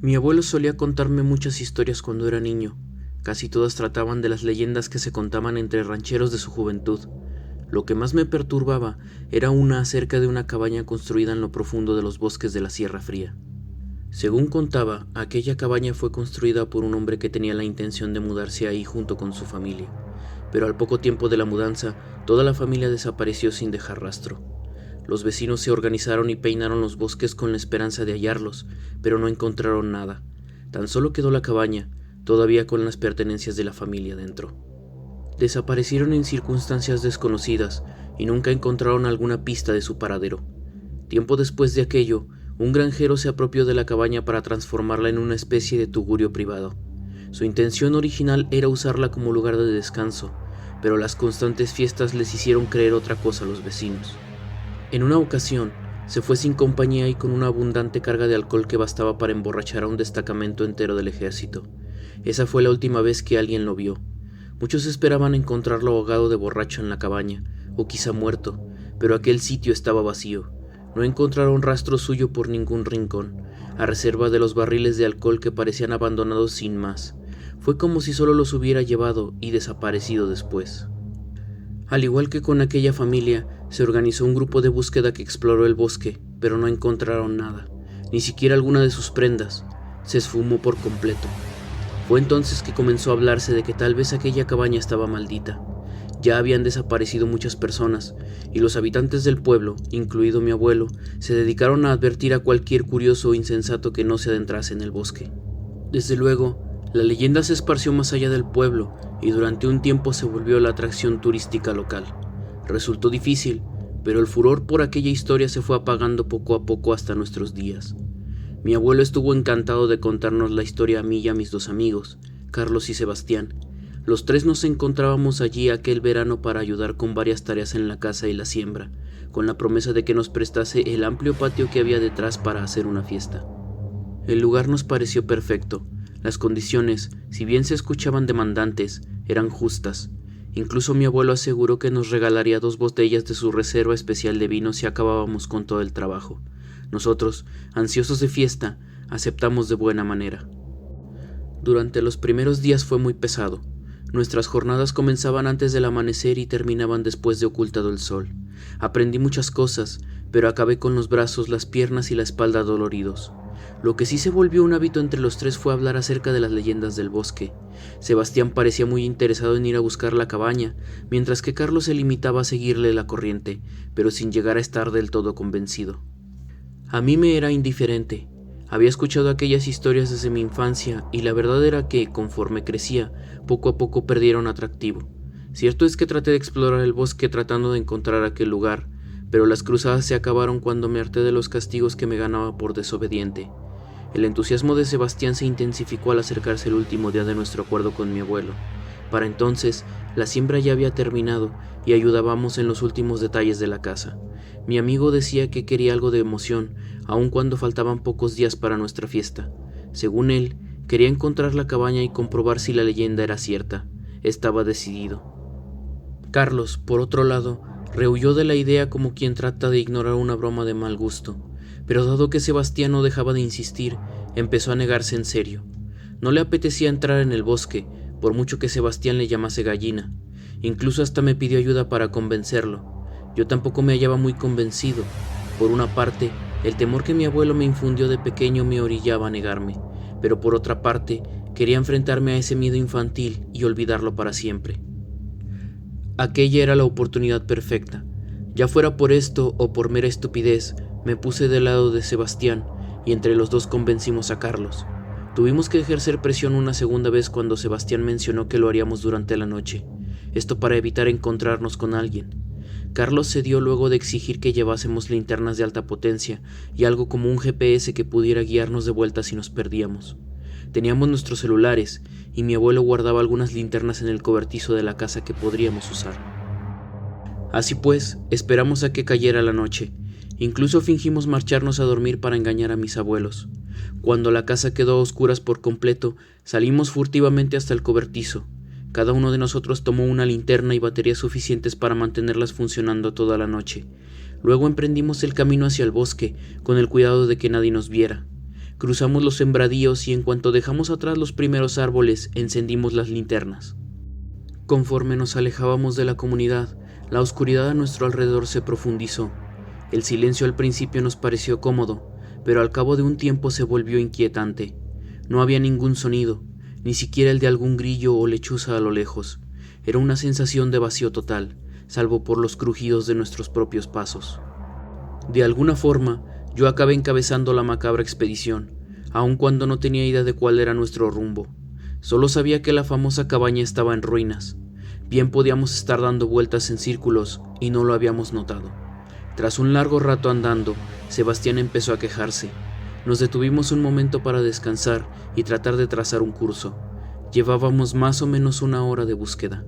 Mi abuelo solía contarme muchas historias cuando era niño. Casi todas trataban de las leyendas que se contaban entre rancheros de su juventud. Lo que más me perturbaba era una acerca de una cabaña construida en lo profundo de los bosques de la Sierra Fría. Según contaba, aquella cabaña fue construida por un hombre que tenía la intención de mudarse ahí junto con su familia, pero al poco tiempo de la mudanza, toda la familia desapareció sin dejar rastro. Los vecinos se organizaron y peinaron los bosques con la esperanza de hallarlos, pero no encontraron nada. Tan solo quedó la cabaña, todavía con las pertenencias de la familia dentro. Desaparecieron en circunstancias desconocidas y nunca encontraron alguna pista de su paradero. Tiempo después de aquello, un granjero se apropió de la cabaña para transformarla en una especie de tugurio privado. Su intención original era usarla como lugar de descanso, pero las constantes fiestas les hicieron creer otra cosa a los vecinos. En una ocasión, se fue sin compañía y con una abundante carga de alcohol que bastaba para emborrachar a un destacamento entero del ejército. Esa fue la última vez que alguien lo vio. Muchos esperaban encontrarlo ahogado de borracho en la cabaña, o quizá muerto, pero aquel sitio estaba vacío. No encontraron rastro suyo por ningún rincón, a reserva de los barriles de alcohol que parecían abandonados sin más. Fue como si solo los hubiera llevado y desaparecido después. Al igual que con aquella familia, se organizó un grupo de búsqueda que exploró el bosque, pero no encontraron nada, ni siquiera alguna de sus prendas. Se esfumó por completo. Fue entonces que comenzó a hablarse de que tal vez aquella cabaña estaba maldita. Ya habían desaparecido muchas personas, y los habitantes del pueblo, incluido mi abuelo, se dedicaron a advertir a cualquier curioso o insensato que no se adentrase en el bosque. Desde luego, la leyenda se esparció más allá del pueblo, y durante un tiempo se volvió la atracción turística local. Resultó difícil, pero el furor por aquella historia se fue apagando poco a poco hasta nuestros días. Mi abuelo estuvo encantado de contarnos la historia a mí y a mis dos amigos, Carlos y Sebastián. Los tres nos encontrábamos allí aquel verano para ayudar con varias tareas en la casa y la siembra, con la promesa de que nos prestase el amplio patio que había detrás para hacer una fiesta. El lugar nos pareció perfecto. Las condiciones, si bien se escuchaban demandantes, eran justas. Incluso mi abuelo aseguró que nos regalaría 2 botellas de su reserva especial de vino si acabábamos con todo el trabajo. Nosotros, ansiosos de fiesta, aceptamos de buena manera. Durante los primeros días fue muy pesado. Nuestras jornadas comenzaban antes del amanecer y terminaban después de ocultado el sol. Aprendí muchas cosas, pero acabé con los brazos, las piernas y la espalda doloridos. Lo que sí se volvió un hábito entre los tres fue hablar acerca de las leyendas del bosque. Sebastián parecía muy interesado en ir a buscar la cabaña, mientras que Carlos se limitaba a seguirle la corriente, pero sin llegar a estar del todo convencido. A mí me era indiferente. Había escuchado aquellas historias desde mi infancia y la verdad era que, conforme crecía, poco a poco perdieron atractivo. Cierto es que traté de explorar el bosque tratando de encontrar aquel lugar, pero las cruzadas se acabaron cuando me harté de los castigos que me ganaba por desobediente. El entusiasmo de Sebastián se intensificó al acercarse el último día de nuestro acuerdo con mi abuelo. Para entonces, la siembra ya había terminado y ayudábamos en los últimos detalles de la casa. Mi amigo decía que quería algo de emoción, aun cuando faltaban pocos días para nuestra fiesta. Según él, quería encontrar la cabaña y comprobar si la leyenda era cierta. Estaba decidido. Carlos, por otro lado, rehuyó de la idea como quien trata de ignorar una broma de mal gusto, pero dado que Sebastián no dejaba de insistir, empezó a negarse en serio. No le apetecía entrar en el bosque, por mucho que Sebastián le llamase gallina. Incluso hasta me pidió ayuda para convencerlo. Yo tampoco me hallaba muy convencido. Por una parte, el temor que mi abuelo me infundió de pequeño me orillaba a negarme, pero por otra parte, quería enfrentarme a ese miedo infantil y olvidarlo para siempre. Aquella era la oportunidad perfecta. Ya fuera por esto o por mera estupidez, me puse del lado de Sebastián y entre los dos convencimos a Carlos. Tuvimos que ejercer presión una segunda vez cuando Sebastián mencionó que lo haríamos durante la noche, esto para evitar encontrarnos con alguien. Carlos cedió luego de exigir que llevásemos linternas de alta potencia y algo como un GPS que pudiera guiarnos de vuelta si nos perdíamos. Teníamos nuestros celulares y mi abuelo guardaba algunas linternas en el cobertizo de la casa que podríamos usar. Así pues, esperamos a que cayera la noche. Incluso fingimos marcharnos a dormir para engañar a mis abuelos. Cuando la casa quedó a oscuras por completo, salimos furtivamente hasta el cobertizo. Cada uno de nosotros tomó una linterna y baterías suficientes para mantenerlas funcionando toda la noche. Luego emprendimos el camino hacia el bosque, con el cuidado de que nadie nos viera. Cruzamos los sembradíos y en cuanto dejamos atrás los primeros árboles, encendimos las linternas. Conforme nos alejábamos de la comunidad, la oscuridad a nuestro alrededor se profundizó. El silencio al principio nos pareció cómodo, pero al cabo de un tiempo se volvió inquietante. No había ningún sonido, ni siquiera el de algún grillo o lechuza a lo lejos. Era una sensación de vacío total, salvo por los crujidos de nuestros propios pasos. De alguna forma, yo acabé encabezando la macabra expedición, aun cuando no tenía idea de cuál era nuestro rumbo. Solo sabía que la famosa cabaña estaba en ruinas. Bien podíamos estar dando vueltas en círculos y no lo habíamos notado. Tras un largo rato andando, Sebastián empezó a quejarse. Nos detuvimos un momento para descansar y tratar de trazar un curso. Llevábamos más o menos una hora de búsqueda.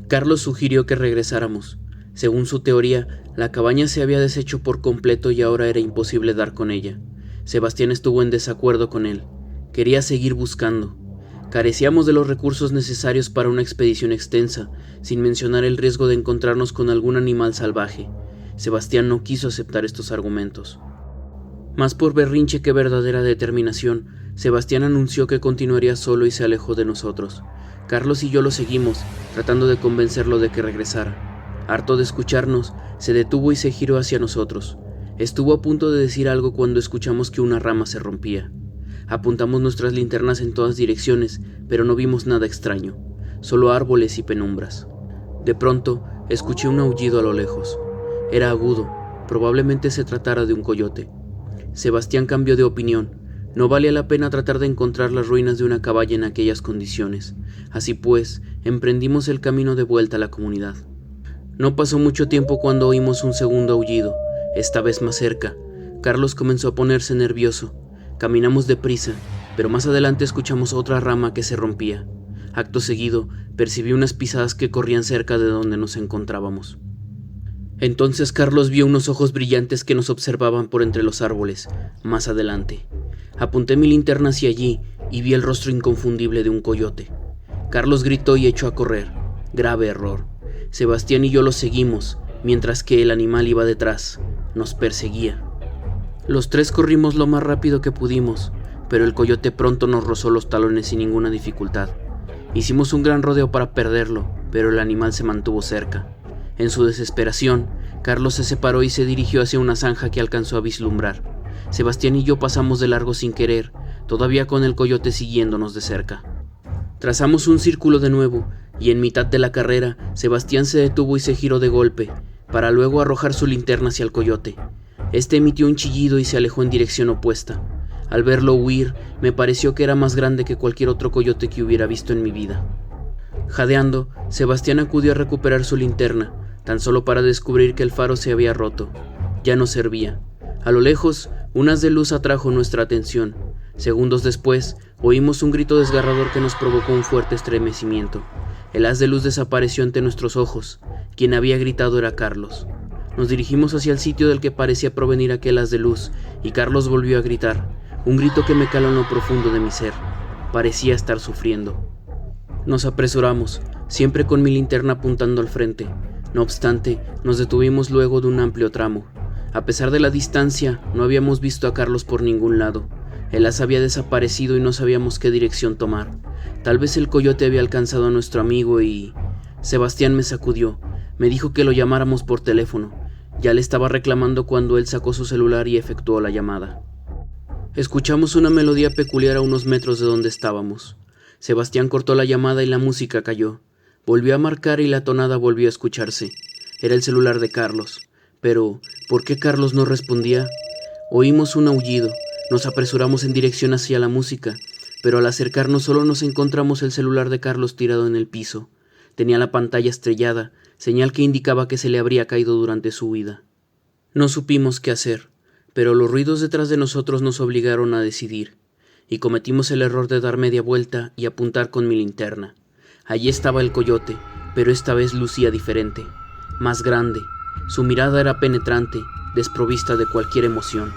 Carlos sugirió que regresáramos. Según su teoría, la cabaña se había deshecho por completo y ahora era imposible dar con ella. Sebastián estuvo en desacuerdo con él. Quería seguir buscando. Carecíamos de los recursos necesarios para una expedición extensa, sin mencionar el riesgo de encontrarnos con algún animal salvaje. Sebastián no quiso aceptar estos argumentos. Más por berrinche que verdadera determinación, Sebastián anunció que continuaría solo y se alejó de nosotros. Carlos y yo lo seguimos, tratando de convencerlo de que regresara. Harto de escucharnos, se detuvo y se giró hacia nosotros. Estuvo a punto de decir algo cuando escuchamos que una rama se rompía. Apuntamos nuestras linternas en todas direcciones, pero no vimos nada extraño, solo árboles y penumbras. De pronto, escuché un aullido a lo lejos. Era agudo, probablemente se tratara de un coyote. Sebastián cambió de opinión. No valía la pena tratar de encontrar las ruinas de una cabaña en aquellas condiciones. Así pues, emprendimos el camino de vuelta a la comunidad. No pasó mucho tiempo cuando oímos un segundo aullido, esta vez más cerca. Carlos comenzó a ponerse nervioso. Caminamos deprisa, pero más adelante escuchamos otra rama que se rompía. Acto seguido, percibí unas pisadas que corrían cerca de donde nos encontrábamos. Entonces Carlos vio unos ojos brillantes que nos observaban por entre los árboles, más adelante. Apunté mi linterna hacia allí y vi el rostro inconfundible de un coyote. Carlos gritó y echó a correr. Grave error. Sebastián y yo lo seguimos, mientras que el animal iba detrás. Nos perseguía. Los tres corrimos lo más rápido que pudimos, pero el coyote pronto nos rozó los talones sin ninguna dificultad. Hicimos un gran rodeo para perderlo, pero el animal se mantuvo cerca. En su desesperación, Carlos se separó y se dirigió hacia una zanja que alcanzó a vislumbrar. Sebastián y yo pasamos de largo sin querer, todavía con el coyote siguiéndonos de cerca. Trazamos un círculo de nuevo, y en mitad de la carrera, Sebastián se detuvo y se giró de golpe, para luego arrojar su linterna hacia el coyote. Este emitió un chillido y se alejó en dirección opuesta. Al verlo huir, me pareció que era más grande que cualquier otro coyote que hubiera visto en mi vida. Jadeando, Sebastián acudió a recuperar su linterna, tan solo para descubrir que el faro se había roto. Ya no servía. A lo lejos, un haz de luz atrajo nuestra atención. Segundos después, oímos un grito desgarrador que nos provocó un fuerte estremecimiento. El haz de luz desapareció ante nuestros ojos. Quien había gritado era Carlos. Nos dirigimos hacia el sitio del que parecía provenir aquel haz de luz, y Carlos volvió a gritar, un grito que me caló en lo profundo de mi ser. Parecía estar sufriendo. Nos apresuramos, siempre con mi linterna apuntando al frente. No obstante, nos detuvimos luego de un amplio tramo. A pesar de la distancia, no habíamos visto a Carlos por ningún lado. El haz había desaparecido y no sabíamos qué dirección tomar. Tal vez el coyote había alcanzado a nuestro amigo y... Sebastián me sacudió. Me dijo que lo llamáramos por teléfono. Ya le estaba reclamando cuando él sacó su celular y efectuó la llamada. Escuchamos una melodía peculiar a unos metros de donde estábamos. Sebastián cortó la llamada y la música cayó. Volvió a marcar y la tonada volvió a escucharse. Era el celular de Carlos. Pero, ¿por qué Carlos no respondía? Oímos un aullido. Nos apresuramos en dirección hacia la música, pero al acercarnos solo nos encontramos el celular de Carlos tirado en el piso. Tenía la pantalla estrellada, señal que indicaba que se le habría caído durante su huida. No supimos qué hacer, pero los ruidos detrás de nosotros nos obligaron a decidir, y cometimos el error de dar media vuelta y apuntar con mi linterna. Allí estaba el coyote, pero esta vez lucía diferente, más grande. Su mirada era penetrante, desprovista de cualquier emoción.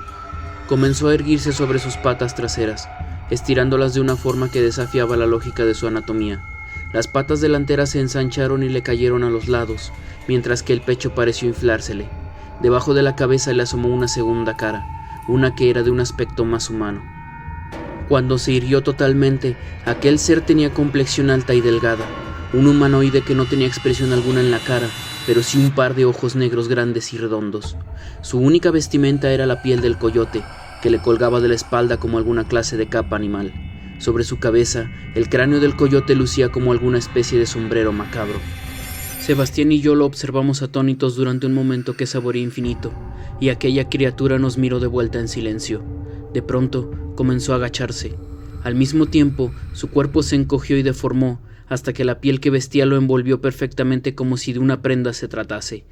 Comenzó a erguirse sobre sus patas traseras, estirándolas de una forma que desafiaba la lógica de su anatomía. Las patas delanteras se ensancharon y le cayeron a los lados, mientras que el pecho pareció inflársele. Debajo de la cabeza le asomó una segunda cara, una que era de un aspecto más humano. Cuando se irguió totalmente, aquel ser tenía complexión alta y delgada, un humanoide que no tenía expresión alguna en la cara, pero sí un par de ojos negros grandes y redondos. Su única vestimenta era la piel del coyote, que le colgaba de la espalda como alguna clase de capa animal. Sobre su cabeza, el cráneo del coyote lucía como alguna especie de sombrero macabro. Sebastián y yo lo observamos atónitos durante un momento que saboreé infinito, y aquella criatura nos miró de vuelta en silencio. De pronto, comenzó a agacharse. Al mismo tiempo, su cuerpo se encogió y deformó, hasta que la piel que vestía lo envolvió perfectamente como si de una prenda se tratase.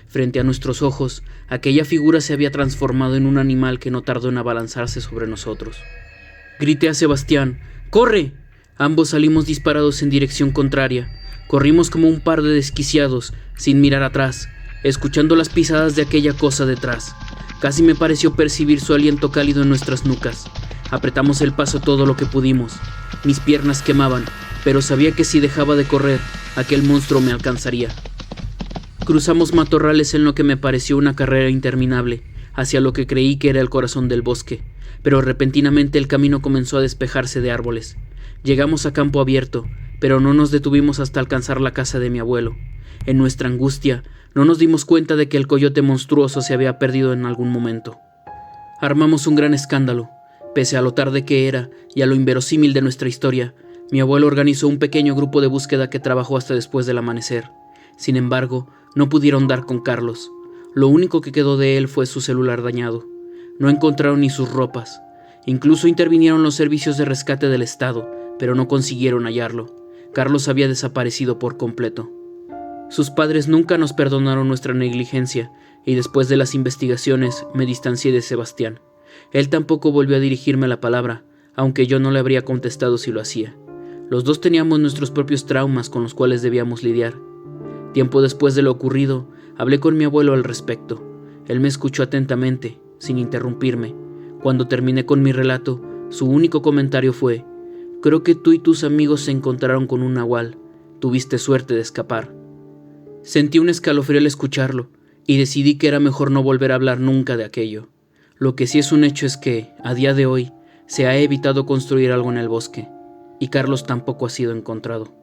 Frente a nuestros ojos, aquella figura se había transformado en un animal que no tardó en abalanzarse sobre nosotros. Grité a Sebastián: ¡corre! Ambos salimos disparados en dirección contraria. Corrimos como un par de desquiciados, sin mirar atrás, escuchando las pisadas de aquella cosa detrás. Casi me pareció percibir su aliento cálido en nuestras nucas. Apretamos el paso todo lo que pudimos. Mis piernas quemaban, pero sabía que si dejaba de correr, aquel monstruo me alcanzaría. Cruzamos matorrales en lo que me pareció una carrera interminable, hacia lo que creí que era el corazón del bosque, pero repentinamente el camino comenzó a despejarse de árboles. Llegamos a campo abierto, pero no nos detuvimos hasta alcanzar la casa de mi abuelo. En nuestra angustia, no nos dimos cuenta de que el coyote monstruoso se había perdido en algún momento. Armamos un gran escándalo. Pese a lo tarde que era y a lo inverosímil de nuestra historia, mi abuelo organizó un pequeño grupo de búsqueda que trabajó hasta después del amanecer. Sin embargo, no pudieron dar con Carlos. Lo único que quedó de él fue su celular dañado. No encontraron ni sus ropas. Incluso intervinieron los servicios de rescate del estado, pero no consiguieron hallarlo. Carlos había desaparecido por completo. Sus padres nunca nos perdonaron nuestra negligencia, y después de las investigaciones me distancié de Sebastián. Él tampoco volvió a dirigirme la palabra, aunque yo no le habría contestado si lo hacía. Los dos teníamos nuestros propios traumas con los cuales debíamos lidiar. Tiempo después de lo ocurrido, hablé con mi abuelo al respecto. Él me escuchó atentamente, sin interrumpirme. Cuando terminé con mi relato, su único comentario fue: «Creo que tú y tus amigos se encontraron con un nahual. Tuviste suerte de escapar». Sentí un escalofrío al escucharlo, y decidí que era mejor no volver a hablar nunca de aquello. Lo que sí es un hecho es que, a día de hoy, se ha evitado construir algo en el bosque, y Carlos tampoco ha sido encontrado.